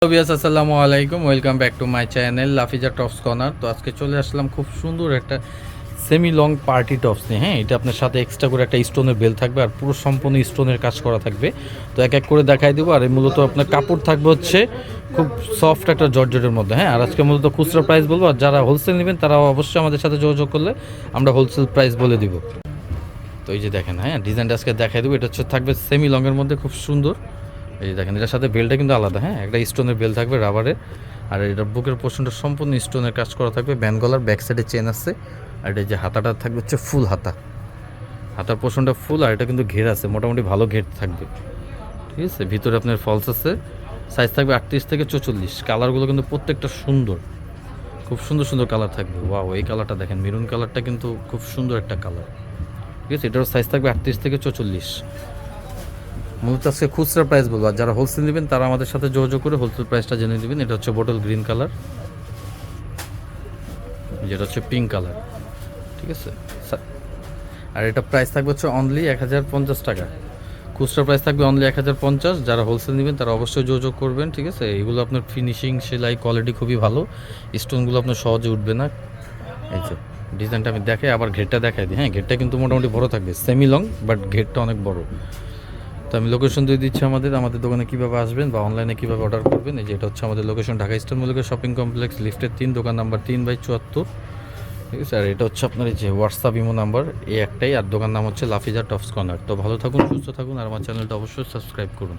আসসালামু আলাইকুম, welcome back to my channel Lafiza tops corner. তো আজকে চলে আসলাম খুব সুন্দর একটা সেমি লং পার্টি টপস নিয়ে। হ্যাঁ, এটা আপনার সাথে এক্সট্রা করে একটা স্টোনের বেল থাকবে আর পুরো সম্পূর্ণ স্টোনের কাজ করা থাকবে। তো এক এক করে দেখাই দেবো। আর এই মূলত আপনার কাপড় থাকবে হচ্ছে খুব সফট একটা জর্জেটের মধ্যে। হ্যাঁ, আর আজকে মূলত খুচরা প্রাইস বলবো, আর যারা হোলসেল নেবেন তারা অবশ্যই আমাদের সাথে যোগাযোগ করলে আমরা হোলসেল প্রাইস বলে দিব। তো এই যে দেখেন, হ্যাঁ ডিজাইনটা আজকে দেখাই দেবো। এটা হচ্ছে থাকবে সেমি লংয়ের মধ্যে, খুব সুন্দর। এই যে দেখেন, এটার সাথে বেলটা কিন্তু আলাদা। হ্যাঁ, একটা স্টোনের বেল থাকবে রাবারের, আর এটার বুকের পোর্শনটা সম্পূর্ণ স্টোনের কাজ করা থাকবে। ব্যান্ড গলার ব্যাক সাইডে চেন আছে। আর এটা যে হাতাটা থাকবে হচ্ছে ফুল হাতা, হাতার পোর্শনটা ফুল। আর এটা কিন্তু ঘের আছে, মোটামুটি ভালো ঘের থাকবে। ঠিক আছে, ভিতরে আপনার ফলস আছে। সাইজ থাকবে 38 থেকে 44। কালারগুলো কিন্তু প্রত্যেকটা সুন্দর, খুব সুন্দর সুন্দর কালার থাকবে। ওয়াও, এই কালারটা দেখেন, মেরুন কালারটা কিন্তু খুব সুন্দর একটা কালার। ঠিক আছে, এটারও সাইজ থাকবে 38 থেকে 44। মূলত আজকে খুচরা প্রাইস বলবো, আর যারা হোলসেল নেবেন তারা আমাদের সাথে যোগাযোগ করে হোলসেল প্রাইসটা জেনে নেবেন। এটা হচ্ছে বটল গ্রিন কালার, যেটা হচ্ছে পিঙ্ক কালার। ঠিক আছে, আর এটা প্রাইস থাকবে হচ্ছে অনলি 1050 টাকা। খুচরা প্রাইস থাকবে অনলি 1050। যারা হোলসেল নেবেন তারা অবশ্যই যোগাযোগ করবেন। ঠিক আছে, এগুলো আপনার ফিনিশিং, সেলাই কোয়ালিটি খুবই ভালো। স্টোনগুলো আপনার সহজে উঠবে না। এই যে ডিজাইনটা আমি দেখাই, আবার ঘেরটা দেখাই দিই। হ্যাঁ, ঘেরটা কিন্তু মোটামুটি বড় থাকবে, সেমি লং, বাট ঘেরটা অনেক বড়। তো আমি লোকেশন দিয়ে দিচ্ছি আমাদের দোকানে কীভাবে আসবেন বা অনলাইনে কীভাবে অর্ডার করবেন। এই যে এটা হচ্ছে আমাদের location, Dhaka eastern Mallika shopping complex, লিফটের 3, দোকান নাম্বার 3/74। ঠিক আছে, আর এটা হচ্ছে আপনার এই যে হোয়াটসঅ্যাপ ইমো নাম্বার, এই একটাই। আর দোকান নাম হচ্ছে লাফিজা টপস কর্নার। তো ভালো থাকুন, সুস্থ থাকুন, আর আমার চ্যানেলটা অবশ্যই সাবস্ক্রাইব করুন।